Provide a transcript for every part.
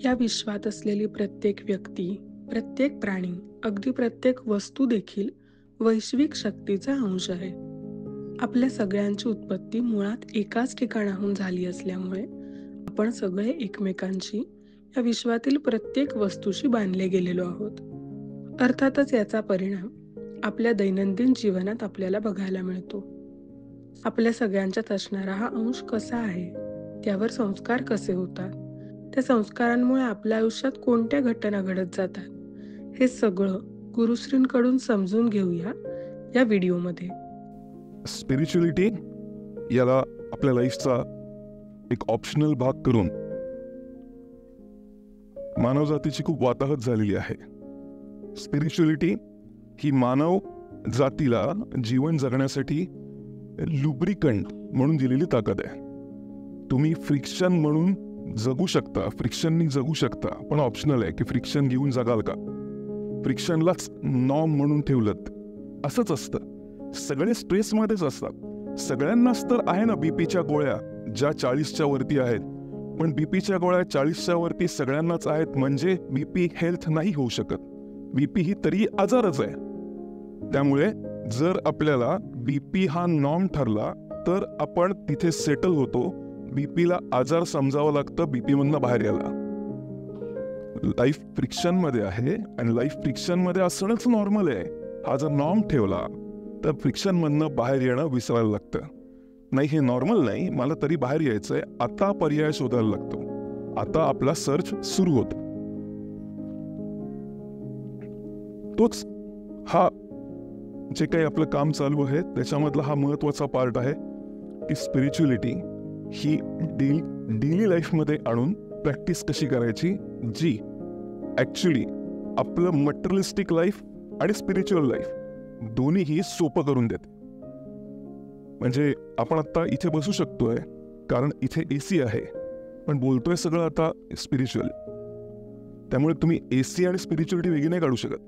या विश्वात असलेली प्रत्येक व्यक्ती, प्रत्येक प्राणी, अगदी प्रत्येक वस्तू देखील वैश्विक शक्तीचा अंश आहे. आपल्या सगळ्यांची उत्पत्ती मुळात एकाच ठिकाणाहून झाली असल्यामुळे आपण सगळे एकमेकांशी, या विश्वातील प्रत्येक वस्तूशी बांधले गेलेलो आहोत. अर्थातच याचा परिणाम आपल्या दैनंदिन जीवनात आपल्याला बघायला मिळतो. आपल्या सगळ्यांच्यात असणारा हा अंश कसा आहे, त्यावर संस्कार कसे होतात, त्या संस्कारांमुळे आपल्या आयुष्यात कोणत्या घटना घडत जातात, हे सगळं गुरुश्रींकडून समजून घेऊया या व्हिडिओमध्ये. स्पिरिच्युअलिटी याला आपल्या लाईफचा एक ऑप्शनल भाग करून मानवजातीची खूप वाताहत झालेली आहे. स्पिरिच्युअलिटी ही मानव जातीला जीवन जगण्यासाठी लुब्रिकंट म्हणून दिलेली ताकद आहे. तुम्ही फ्रिक्शन म्हणून जगू शकता, फ्रिक्शननी जगू शकता, पण ऑप्शनल आहे की फ्रिक्शन घेऊन जगाल का. फ्रिक्शनलाच नॉर्म म्हणून ठेवलं असंच असतं. सगळे स्ट्रेसमध्येच असतात. सगळ्यांनाच तर आहे ना बीपीच्या गोळ्या ज्या 40च्या वरती आहेत, पण बीपीच्या गोळ्या 40च्या वरती सगळ्यांनाच आहेत म्हणजे बीपी हेल्थ नाही होऊ शकत. बीपी ही तरी आजारच आहे. त्यामुळे जर आपल्याला बीपी हा नॉर्म ठरला तर आपण तिथे सेटल होतो. बीपीला आजार समजावं लागतं बीपी मधनं बाहेर यायला. लाईफ फ्रिक्शन मध्ये आहे आणि लाईफ फ्रिक्शन मध्ये असणंच नॉर्मल आहे. हा जर नॉर्म ठेवला तर फ्रिक्शन मधनं बाहेर येणं विसरायला लागतं. नाही, हे नॉर्मल नाही, मला तरी बाहेर यायचंय. आता पर्याय शोधायला लागतो. आता आपला सर्च सुरू होतो. तोच हा जे काही आपलं काम चालू आहे त्याच्यामधला हा महत्वाचा पार्ट आहे की स्पिरिच्युअलिटी ही डेली लाईफमध्ये आणून प्रॅक्टिस कशी करायची, जी ॲक्च्युली आपलं मटेरियलिस्टिक लाईफ आणि स्पिरिच्युअल लाईफ दोन्हीही सोपं करून देते. म्हणजे आपण आता इथे बसू शकतोय कारण इथे AC आहे, पण बोलतोय सगळं आता स्पिरिच्युअल. त्यामुळे तुम्ही AC आणि स्पिरिच्युअलिटी वेगळी नाही काढू शकत.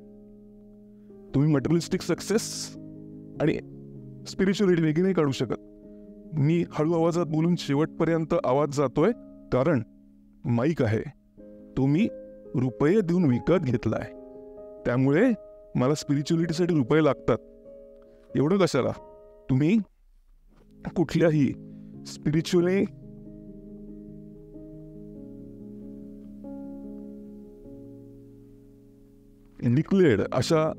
तुम्ही मटेरियलिस्टिक सक्सेस आणि स्पिरिच्युअलिटी वेगळी नाही काढू शकत. मी हळू आवाजात बोलून शेवटपर्यंत आवाज जातोय कारण माईक आहे, तो मी रुपये देऊन विकत घेतलाय. त्यामुळे मला स्पिरिच्युअलिटीसाठी रुपये लागतात. एवढं कशाला, तुम्ही कुठल्याही स्पिरिच्युअली डिक्लेअर्ड अशा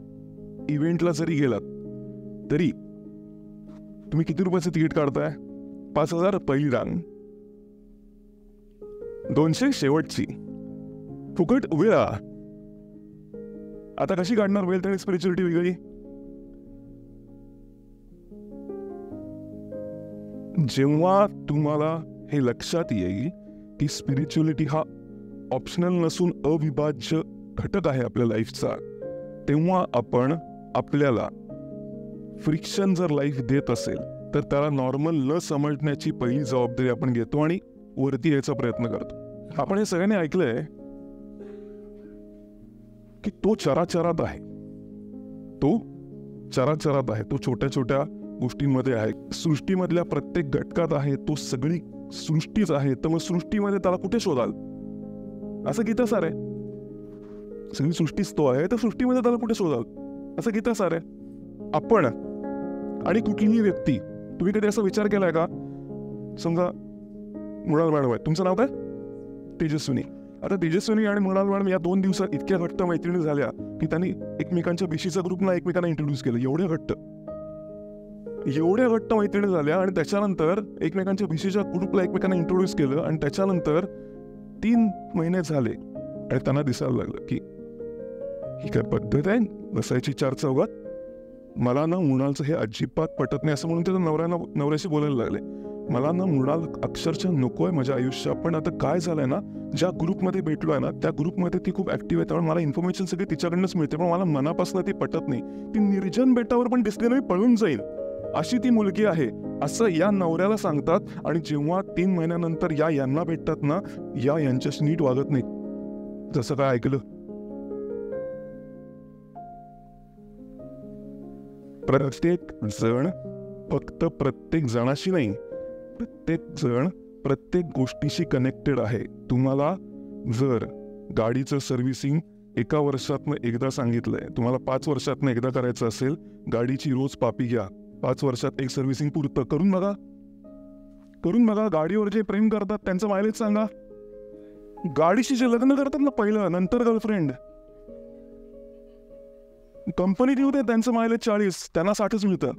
इव्हेंटला जरी गेलात तरी तुम्ही किती रुपयाचं तिकीट काढताय? 5,000 पहिली रांग, 200 शेवटची, फुकट वेळा. आता कशी काढणार वेल्थ आणि स्पिरिच्युअलिटी वेगळी? जेव्हा तुम्हाला हे लक्षात येईल की स्पिरिच्युअलिटी हा ऑप्शनल नसून अविभाज्य घटक आहे आपल्या लाईफचा, तेव्हा आपण आपल्याला फ्रिक्शन जर लाईफ देत असेल तर त्याला नॉर्मल न समजण्याची पहिली जबाबदारी आपण घेतो आणि वरती यायचा प्रयत्न करतो. आपण हे सगळ्यांनी ऐकलंय की तो चराचरात आहे, तो चराचरात आहे, तो छोट्या छोट्या गोष्टींमध्ये आहे, सृष्टीमधल्या प्रत्येक घटकात आहे, तो सगळी सृष्टीच आहे. तर मग सृष्टीमध्ये त्याला कुठे शोधाल? असं गीता सार आहे. सगळी सृष्टीच तो आहे तर सृष्टीमध्ये त्याला कुठे शोधाल? असं गीता सार आहे. आपण आणि कुठलीही व्यक्ती, तुम्ही कधी असा विचार केलाय का? समजा मृणाल मॅडम आहे, तुमचं नाव काय? तेजस्विनी. आता तेजस्विनी आणि मृणाल मॅडम या 2 दिवसात इतक्या घट्ट मैत्रिणी झाल्या की त्यांनी एकमेकांच्या BCचा ग्रुपला एकमेकांना इंट्रोड्यूस केलं. एवढ्या घट्ट मैत्रिणी झाल्या आणि त्याच्यानंतर एकमेकांच्या BCच्या ग्रुपला एकमेकांना इंट्रोड्यूस केलं आणि त्याच्यानंतर 3 महिने झाले आणि त्यांना दिसायला लागलं की ही काय पद्धत आहे बसायची 4 चौघात? मला ना मृणालचं हे अजिबात पटत नाही असं म्हणून त्याच्या नवऱ्याशी बोलायला लागले. मला ना मृणाल अक्षरशः नकोय माझ्या आयुष्यात. पण आता काय झालंय ना, ज्या ग्रुपमध्ये भेटलोय ना त्या ग्रुपमध्ये ती खूप ऍक्टिव्ह आहे, त्यामुळे मला इन्फॉर्मेशन सगळी तिच्याकडनंच मिळते, पण मला मनापासून ती पटत नाही. ती निर्जन बेटावर पण दिसली नाही, पळून जाईल अशी ती मुलगी आहे असं या नवऱ्याला सांगतात. आणि जेव्हा 3 महिन्यानंतर यांना भेटतात ना, यांच्याशी नीट वागत नाही. जसं काय ऐकलं? प्रत्येक जण फक्त प्रत्येक जणाशी नाही, प्रत्येक जण प्रत्येक गोष्टीशी कनेक्टेड आहे. तुम्हाला जर गाडीचं सर्व्हिसिंग 1 वर्षातनं एकदा सांगितलंय, तुम्हाला 5 वर्षातनं एकदा करायचं असेल, गाडीची रोज पापी घ्या, 5 वर्षात एक सर्व्हिसिंग पुरतं. करून बघा. गाडीवर जे प्रेम करतात त्यांचं मायलेज सांगा. गाडीशी जे लग्न करतात ना पहिलं, नंतर गर्लफ्रेंड, कंपनी देऊ दे, त्यांचं मायलेज 40, त्यांना 60च मिळतं.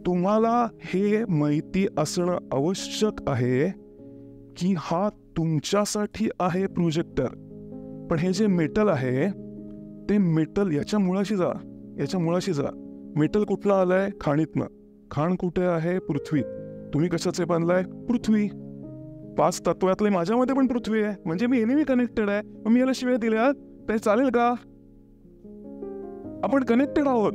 तुम्हाला हे माहिती असणं आवश्यक आहे की हा तुमच्यासाठी आहे प्रोजेक्टर. पण हे जे मेटल आहे ते मेटल याच्या मुळाशी जा. मेटल कुठलं आलंय? खाणीतनं. खाण कुठे आहे? पृथ्वी. तुम्ही कशाचे बांधलाय? पृथ्वी. 5 तत्वातले माझ्यामध्ये पण पृथ्वी आहे, म्हणजे मी एनिमी कनेक्टेड आहे. मग मी याला शिव्या दिल्या ते चालेल का? आपण कनेक्टेड आहोत,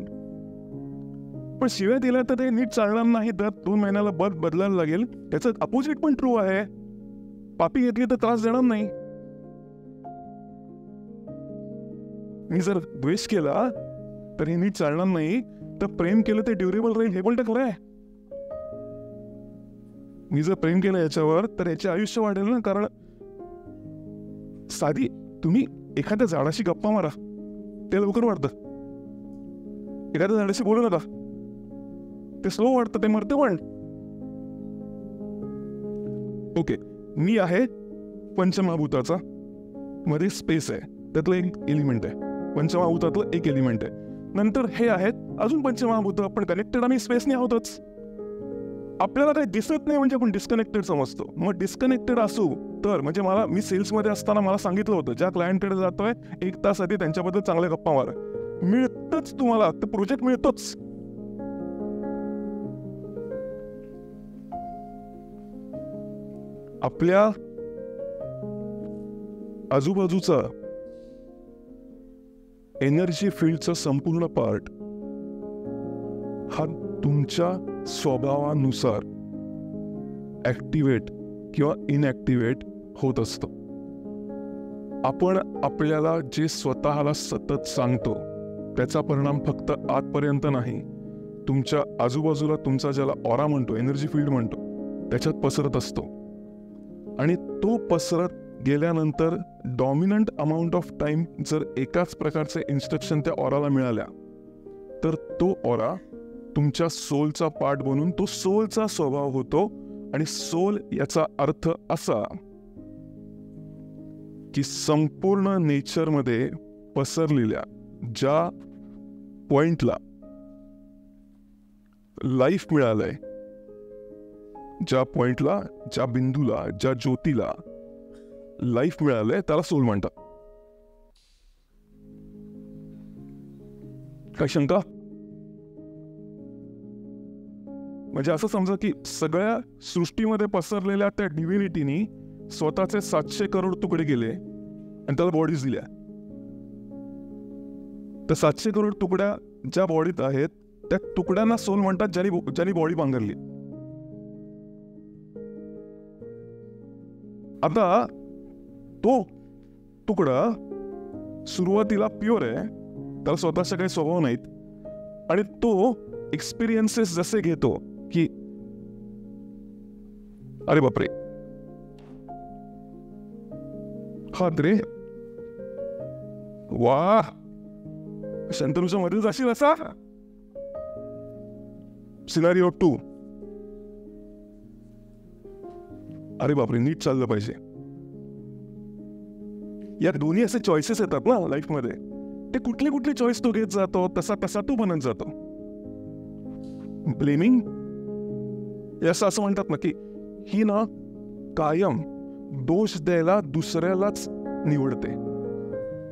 पण शिव्या दिल्या तर ते नीट चालणार नाही. दर 2 महिन्याला बदलायला लागेल. त्याचं अपोजिट पण ट्रू आहे. पापी घेतली तर त्रास देणार नाही. मी जर द्वेष केला तर हे नीट चालणार नाही, तर प्रेम केलं ते ड्युरेबल राहील. हे बोलतं खरं आहे. मी जर प्रेम केलं याच्यावर तर याचे आयुष्य वाढेल ना. कारण साधी तुम्ही एखाद्या झाडाशी गप्पा मारा, ते लवकर वाढतं. एखाद्या झाडाशी बोलू नका, ते स्लो वाढतं, ते मरते पण. ओके, मी आहे पंचमहाभूताचा, मध्ये स्पेस आहे, त्यातलं एक एलिमेंट आहे. पंचमहाभूतातलं एक एलिमेंट आहे. नंतर हे आहेत अजून पंचमहाभूत. आपण कनेक्टेड आम्ही स्पेसने आहोतच. आपल्याला काही दिसत नाही म्हणजे आपण डिस्कनेक्टेड समजतो. मग डिस्कनेक्टेड असू तर म्हणजे मी सेल्समध्ये असताना मला सांगितलं होतं, ज्या क्लायंटकडे जातोय 1 तास आधी त्यांच्याबद्दल चांगल्या गप्पा मारा. मिळतच तुम्हाला, ते प्रोजेक्ट मिळतोच. आपल्या आजूबाजूचा एनर्जी फील्डचा संपूर्ण पार्ट हा तुमच्या स्वभावानुसार ऍक्टिव्हेट किंवा इनऍक्टिव्हेट होत असतो. आपण आपल्याला जे स्वतःला सतत सांगतो त्याचा परिणाम फक्त आतपर्यंत नाही, तुमच्या आजूबाजूला तुमचा ज्याला ऑरा म्हणतो, एनर्जी फील्ड म्हणतो, त्याच्यात पसरत असतो. आणि तो पसरत गेल्यानंतर डॉमिनंट अमाऊंट ऑफ टाइम जर एकाच प्रकारचे इन्स्ट्रक्शन त्या ऑराला मिळाल्या तर तो ऑरा तुमच्या सोलचा पार्ट बनून तो सोलचा स्वभाव होतो. आणि सोल याचा अर्थ असा की संपूर्ण नेचरमध्ये पसरलेल्या ज्या पॉइंटला लाईफ मिळालंय, ज्या पॉइंटला, ज्या बिंदूला, ज्या ज्योतीला लाईफ मिळालंय त्याला सोल म्हणतात. काय शंका? म्हणजे असं समजा की सगळ्या सृष्टीमध्ये पसरलेल्या त्या डिव्हिनिटीनी स्वतःचे 700 करोड तुकडे केले आणि त्याला बॉडीज दिल्या. तर 700 करोड तुकड्या ज्या बॉडीत आहेत त्या तुकड्यांना सोल म्हणतात, ज्यांनी बॉडी पांघरली. आता तो तुकडा सुरुवातीला प्युअर आहे, त्याला स्वतःचे काही स्वभाव नाहीत, आणि तो एक्सपिरियन्सेस जसे घेतो की अरे बापरे, हा रे वा, शंतनूच्या मध्ये जाशील असा. सिनारिओ 2, अरे बापरे नीट चाललं पाहिजे. या दोन्ही असे चॉईसेस येतात ना लाईफमध्ये. ते कुठले कुठले चॉईस तो घेत जातो, तसा तसा तो बनत जातो. ब्लेमिंग, असं म्हणतात ना की ही ना कायम दोष द्यायला दुसऱ्यालाच निवडते.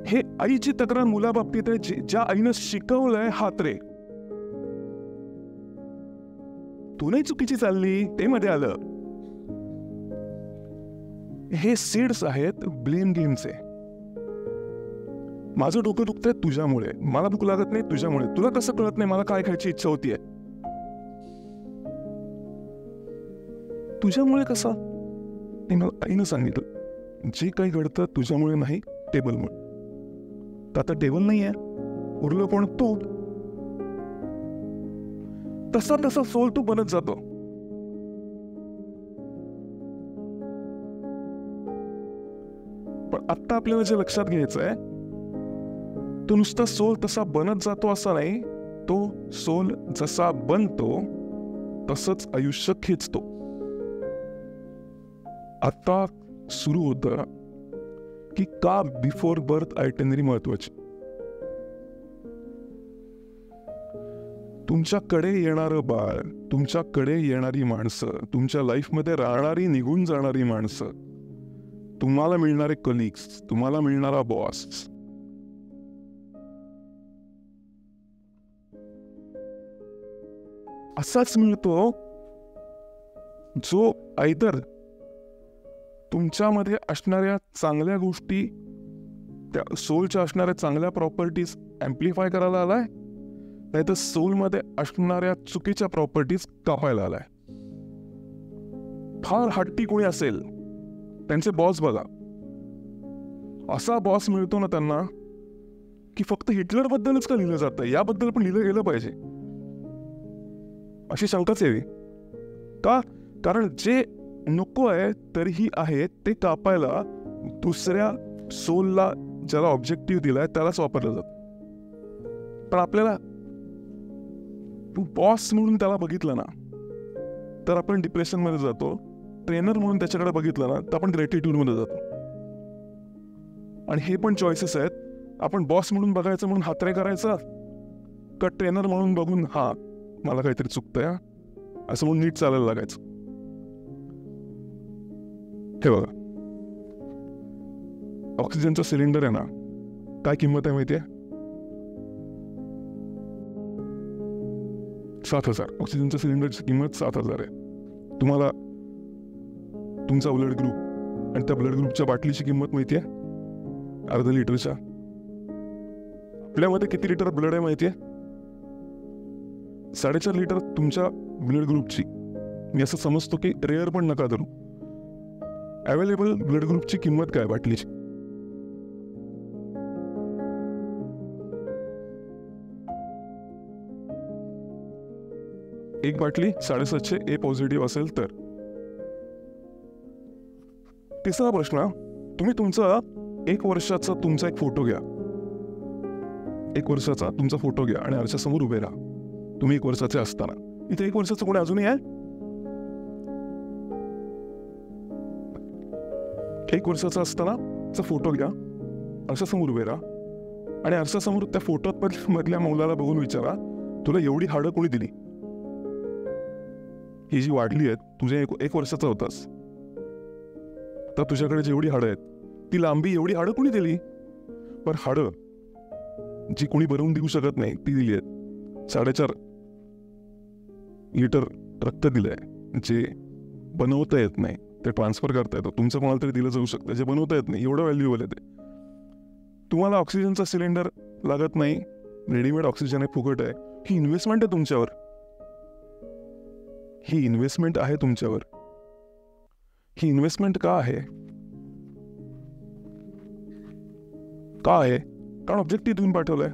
हे आईची तक्रार मुलाबाबतीत आहे. ज्या आईनं शिकवलंय हात रे, तू नाही चुकीची चालली, ते मध्ये आलं. हे सीड्स आहेत ब्लेम गेमचे. माझं डोकं दुखतंय तुझ्यामुळे, मला भूक लागत नाही तुझ्यामुळे, तुला कसं कळत नाही मला काय खायची इच्छा होतीये, तुझ्यामुळे कसा? नाही, मला आईनं सांगितलं जे काही घडतं तुझ्यामुळे नाही, टेबलमुळे. तर आता टेबल नाहीये, उरलं पण तू. तसा तसा सोल तू बनत जातो. पण आत्ता आपल्याला जे लक्षात घ्यायचं आहे, तो नुसता सोल तसा बनत जातो असा नाही, तो सोल जसा बनतो तसंच आयुष्य खेचतो. आता सुरू होतं की का बिफोर बर्थ आयटेनरी महत्वाची. तुमच्याकडे येणारं बाळ, तुमच्याकडे येणारी माणसं, तुमच्या लाईफमध्ये राहणारी निघून जाणारी माणसं, तुम्हाला मिळणारे कलिग्स, तुम्हाला मिळणारा बॉस, असाच मिळतो जो आयदर तुमच्यामध्ये असणाऱ्या चांगल्या गोष्टी, त्या सोलच्या असणाऱ्या चांगल्या प्रॉपर्टीज ॲम्प्लिफाय करायला आलाय, नाही तर सोलमध्ये असणाऱ्या चुकीच्या प्रॉपर्टीज कापायला आलाय. फार हट्टी कोणी असेल, त्यांचे बॉस बघा, असा बॉस मिळतो ना त्यांना की फक्त हिटलर बद्दलच का लिहिलं जातं, याबद्दल पण लिहिलं गेलं पाहिजे, अशी शंकाच यावी. का? कारण जे नको आहे तरीही आहे ते कापायला दुसऱ्या सोलला, ज्याला ऑब्जेक्टिव्ह दिलाय त्यालाच वापरलं जातं. पण आपल्याला तू बॉस म्हणून त्याला बघितलं ना तर आपण डिप्रेशन मध्ये जातो, ट्रेनर म्हणून त्याच्याकडे बघितलं ना तर आपण ग्रॅटिट्यूड मध्ये जातो. आणि हे पण चॉईसेस आहेत, आपण बॉस म्हणून बघायचं म्हणून हातरे करायचा, का ट्रेनर म्हणून बघून हा मला काहीतरी चुकतंय असं म्हणून नीट चालायला लागायचं. हे बघा, ऑक्सिजनचं सिलेंडर आहे ना, काय किंमत आहे माहितीये? 7,000. ऑक्सिजनच्या सिलेंडरची किंमत 7,000 आहे. तुम्हाला तुमचा ब्लड ग्रुप आणि त्या ब्लड ग्रुपच्या बाटलीची किंमत माहितीये? अर्धा लिटरच्या. आपल्यामध्ये किती लिटर ब्लड आहे माहितीये? 4.5 लिटर तुमच्या ब्लड ग्रुपची. मी असं समजतो की रेअर पण नका धरू. अवेलेबल ब्लड ग्रुपची किंमत काय बाटलीची? एक बाटली 750 ए पॉझिटिव्ह असेल तर. तिसरा प्रश्न, तुम्ही तुमचा 1 वर्षाचा तुमचा एक फोटो घ्या. 1 वर्षाचा तुमचा फोटो घ्या आणि आरशासमोर उभे राहा. तुम्ही 1 वर्षाचे असताना. इथे 1 वर्षाचं कोणी अजूनही आहे? 1 वर्षाचा असताना फोटो घ्या, आरशासमोर उभे राहा आणि आरशासमोर त्या फोटोत मधल्या मुलाला बघून विचारा, तुला एवढी हाडं कोणी दिली? ही जी वाढली आहेत, तुझ्या 1 वर्षाचा होतास, तर तुझ्याकडे जेवढी हाडं आहेत, ती लांबी एवढी हाडं कोणी दिली? पण हाडं जी कोणी बनवून देऊ शकत नाही ती दिली आहेत. 4.5 लिटर रक्त दिलंय, जे बनवता येत नाही, ते ट्रान्सफर करता येतं. तुमचं कोणाला तरी दिलं जाऊ शकतं, जे बनवता येत नाही, एवढं व्हॅल्युएबल आहे ते. तुम्हाला ऑक्सिजनचा सिलेंडर लागत नाही, रेडीमेड ऑक्सिजन आहे, फुकट आहे. ही इन्व्हेस्टमेंट आहे तुमच्यावर. ही इन्व्हेस्टमेंट आहे तुमच्यावर. ही इन्व्हेस्टमेंट का आहे? का आहे? कारण ऑब्जेक्टिव्ह देऊन पाठवलंय.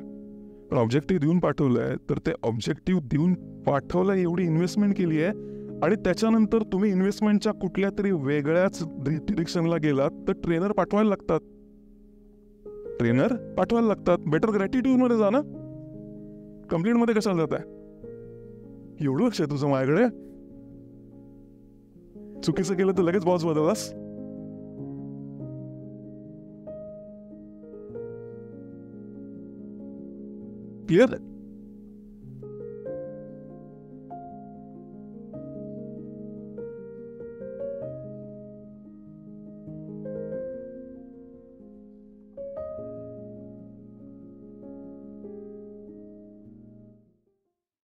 पण ऑब्जेक्टिव्ह देऊन पाठवलंय तर ते ऑब्जेक्टिव्ह देऊन पाठवलंय, एवढी इन्व्हेस्टमेंट केली आहे. आणि त्याच्यानंतर तुम्ही इन्व्हेस्टमेंटच्या कुठल्या तरी वेगळ्याच डिरेक्शनला गेलात तर ट्रेनर पाठवायला लागतात. ट्रेनर पाठवायला लागतात. बेटर ग्रॅटिट्यूड मध्ये जा ना. कंप्लेंट मध्ये कशाला जात आहे? एवढं लक्ष आहे तुझं माझ्याकडे? चुकीचं केलं तर लगेच बॉस बदललास. क्लिअर?